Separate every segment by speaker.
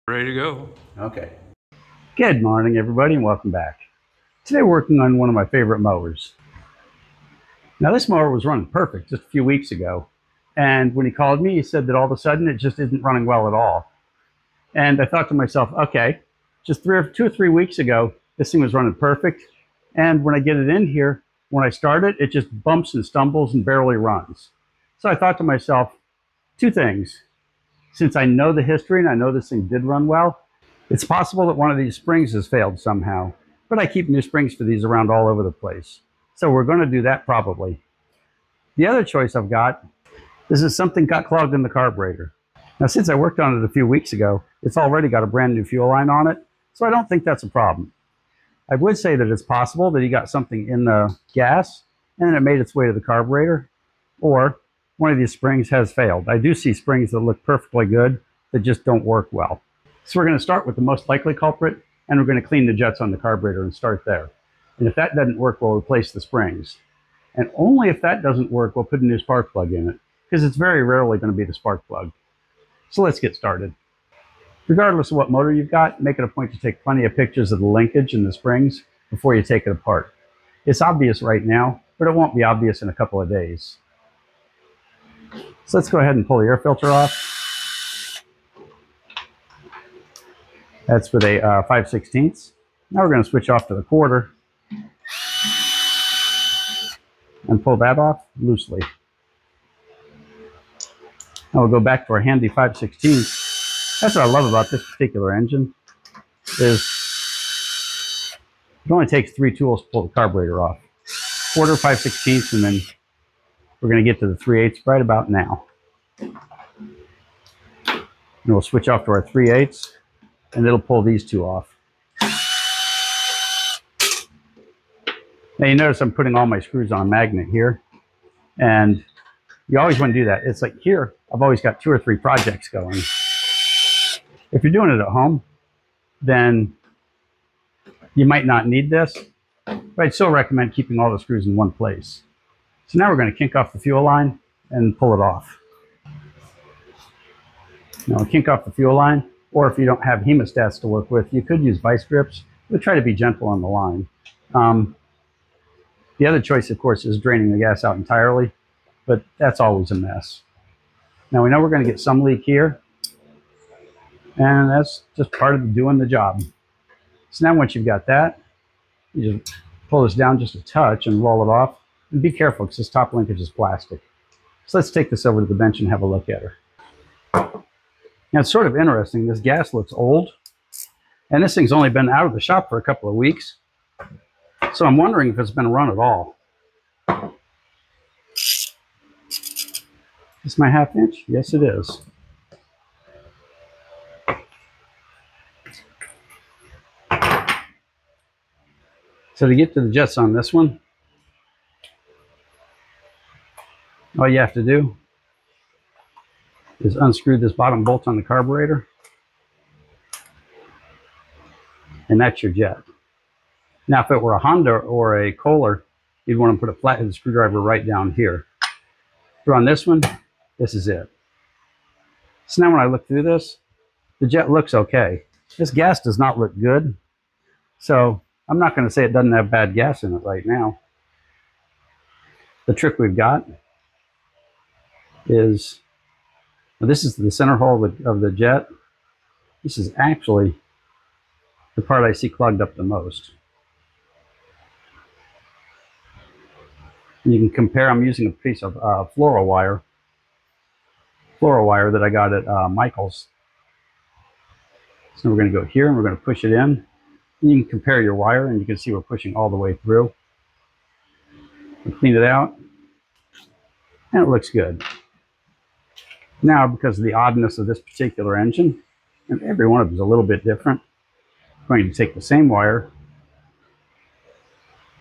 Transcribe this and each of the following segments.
Speaker 1: Ready to go.
Speaker 2: Okay. Good morning, everybody, and welcome back. Today we're working on one of my favorite mowers. Now, this mower was running perfect just a few weeks ago, and when he called me, he said that all of a sudden it just isn't running well at all. And I thought to myself, okay, just 2 or 3 weeks ago, this thing was running perfect, and when I get it in here, when I start it, it just bumps and stumbles and barely runs. So I thought to myself, two things. Since I know the history and I know this thing did run well, it's possible that one of these springs has failed somehow, but I keep new springs for these around all over the place. So we're going to do that probably. The other choice I've got is something got clogged in the carburetor. Now, since I worked on it a few weeks ago, it's already got a brand new fuel line on it, so I don't think that's a problem. I would say that it's possible that he got something in the gas and then it made its way to the carburetor, or one of these springs has failed. I do see springs that look perfectly good that just don't work well. So we're going to start with the most likely culprit, and we're going to clean the jets on the carburetor and start there. And if that doesn't work, we'll replace the springs. And only if that doesn't work, we'll put a new spark plug in it, because it's very rarely going to be the spark plug. So let's get started. Regardless of what motor you've got, make it a point to take plenty of pictures of the linkage and the springs before you take it apart. It's obvious right now, but it won't be obvious in a couple of days. So let's go ahead and pull the air filter off. That's with a 5/16. Now we're going to switch off to the quarter and pull that off loosely. Now we'll go back to our handy 5/16. That's what I love about this particular engine, is it only takes 3 tools to pull the carburetor off. Quarter, 5/16, and then we're going to get to the 3/8 right about now. And we'll switch off to our 3/8, and it'll pull these two off. Now you notice I'm putting all my screws on a magnet here, and you always want to do that. It's like here, I've always got 2 or 3 projects going. If you're doing it at home, then you might not need this, but I'd still recommend keeping all the screws in one place. So now we're going to kink off the fuel line and pull it off. Now we'll kink off the fuel line, or if you don't have hemostats to work with, you could use vice grips, but try to be gentle on the line. The other choice, of course, is draining the gas out entirely, but that's always a mess. Now we know we're going to get some leak here, and that's just part of doing the job. So now once you've got that, you just pull this down just a touch and roll it off. And be careful, because this top linkage is plastic. So let's take this over to the bench and have a look at her. Now it's sort of interesting. This gas looks old, and this thing's only been out of the shop for a couple of weeks. So I'm wondering if it's been run at all. Is my 1/2 inch? Yes, it is. So to get to the jets on this one, all you have to do is unscrew this bottom bolt on the carburetor, and that's your jet. Now, if it were a Honda or a Kohler, you'd want to put a flathead screwdriver right down here. But on this one, this is it. So now when I look through this, the jet looks okay. This gas does not look good, so I'm not going to say it doesn't have bad gas in it right now. The trick we've got is, well, this is the center hole of the jet. This is actually the part I see clogged up the most. And you can compare. I'm using a piece of fluoro wire that I got at Michael's. So we're going to go here and we're going to push it in. And you can compare your wire, and you can see we're pushing all the way through. We'll clean it out, and it looks good. Now, because of the oddness of this particular engine, and every one of them is a little bit different, I'm going to take the same wire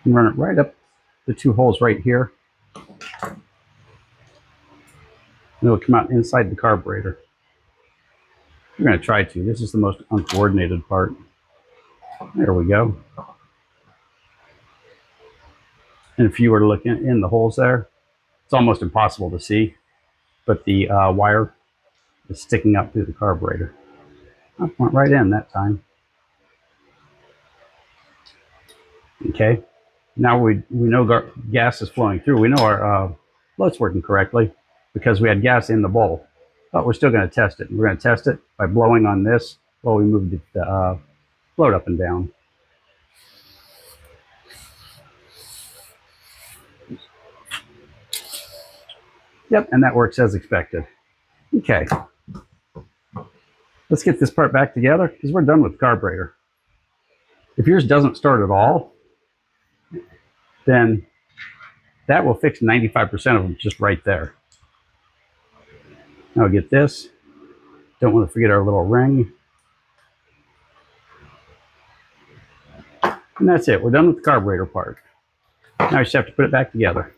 Speaker 2: and run it right up the 2 holes right here. And it'll come out inside the carburetor. We're going to try to. This is the most uncoordinated part. There we go. And if you were to look in the holes there, it's almost impossible to see, but the wire is sticking up through the carburetor. Oh, went right in that time. Okay. Now we know gas is flowing through. We know our float's working correctly because we had gas in the bowl. But we're still going to test it. We're going to test it by blowing on this while we move the float up and down. Yep, and that works as expected. Okay, let's get this part back together because we're done with the carburetor. If yours doesn't start at all, then that will fix 95% of them just right there. Now get this. Don't want to forget our little ring. And that's it. We're done with the carburetor part. Now I just have to put it back together.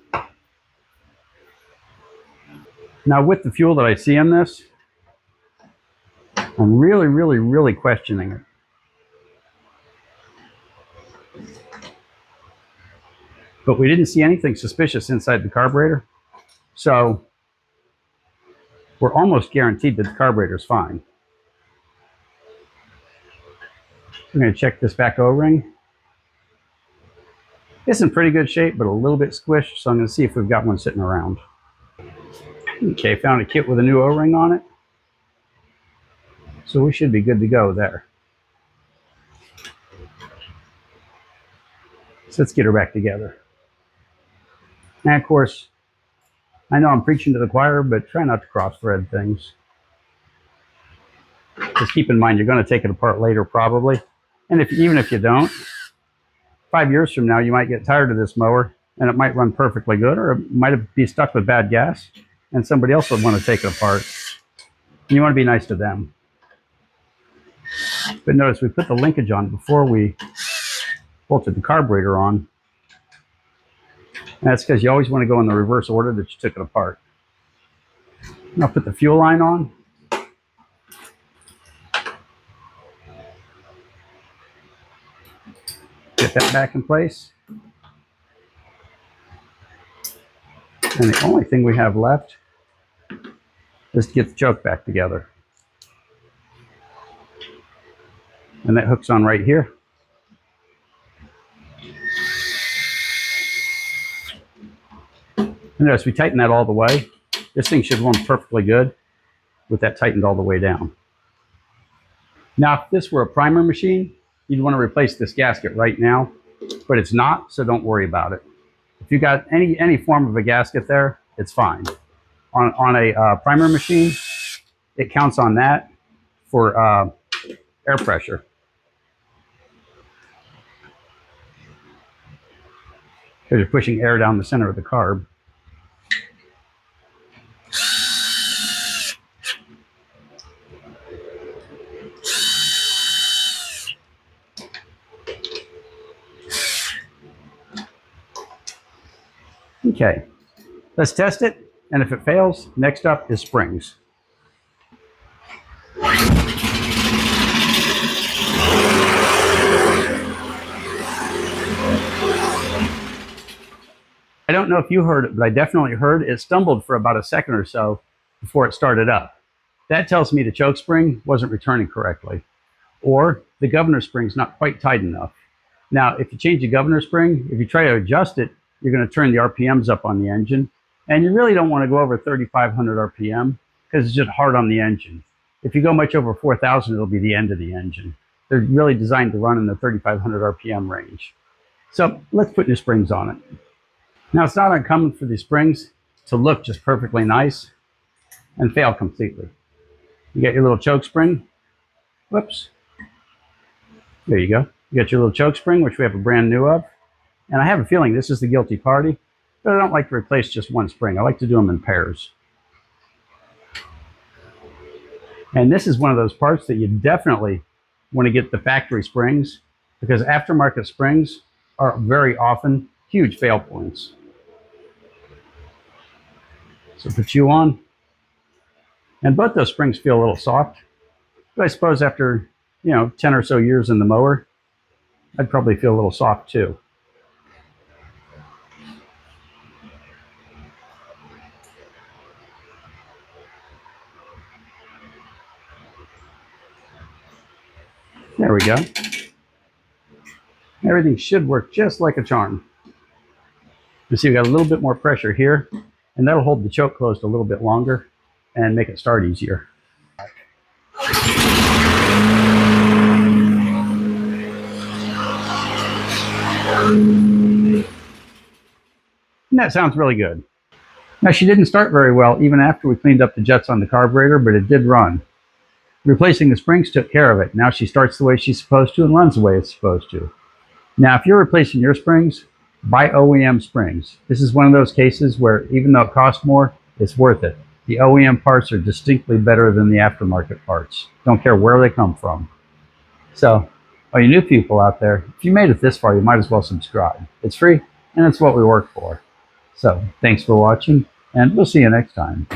Speaker 2: Now with the fuel that I see in this, I'm really questioning it. But we didn't see anything suspicious inside the carburetor. So we're almost guaranteed that the carburetor is fine. We're going to check this back O-ring. It's in pretty good shape, but a little bit squished, so I'm going to see if we've got one sitting around. Okay, found a kit with a new O-ring on it. So we should be good to go there. So let's get her back together. And of course, I know I'm preaching to the choir, but try not to cross-thread things. Just keep in mind you're going to take it apart later probably. And even if you don't, 5 years from now you might get tired of this mower and it might run perfectly good, or it might be stuck with bad gas and somebody else would want to take it apart. And you want to be nice to them. But notice we put the linkage on before we bolted the carburetor on. And that's because you always want to go in the reverse order that you took it apart. Now put the fuel line on. Get that back in place. And the only thing we have left is to get the choke back together. And that hooks on right here. And notice we tighten that all the way. This thing should run perfectly good with that tightened all the way down. Now, if this were a primer machine, you'd want to replace this gasket right now, but it's not, so don't worry about it. If you got any form of a gasket there, it's fine. On a primer machine, it counts on that for air pressure. Because you're pushing air down the center of the carb. Okay, let's test it, and if it fails, next up is springs. I don't know if you heard it, but I definitely heard it stumbled for about a second or so before it started up. That tells me the choke spring wasn't returning correctly, or the governor spring's not quite tight enough. Now, if you change the governor spring, if you try to adjust it, you're going to turn the RPMs up on the engine, and you really don't want to go over 3,500 RPM because it's just hard on the engine. If you go much over 4,000, it'll be the end of the engine. They're really designed to run in the 3,500 RPM range. So let's put new springs on it. Now, it's not uncommon for these springs to look just perfectly nice and fail completely. You get your little choke spring. Whoops. There you go. You got your little choke spring, which we have a brand new of. And I have a feeling this is the guilty party, but I don't like to replace just one spring. I like to do them in pairs. And this is one of those parts that you definitely want to get the factory springs, because aftermarket springs are very often huge fail points. So put you on. And both those springs feel a little soft, but I suppose after 10 or so years in the mower, I'd probably feel a little soft too. There we go. Everything should work just like a charm. You see we got a little bit more pressure here, and that'll hold the choke closed a little bit longer and make it start easier. And that sounds really good. Now, she didn't start very well even after we cleaned up the jets on the carburetor, but it did run. Replacing the springs took care of it. Now she starts the way she's supposed to and runs the way it's supposed to. Now, if you're replacing your springs, buy OEM springs. This is one of those cases where even though it costs more, it's worth it. The OEM parts are distinctly better than the aftermarket parts. Don't care where they come from. So, all you new people out there, if you made it this far, you might as well subscribe. It's free, and it's what we work for. So, thanks for watching, and we'll see you next time.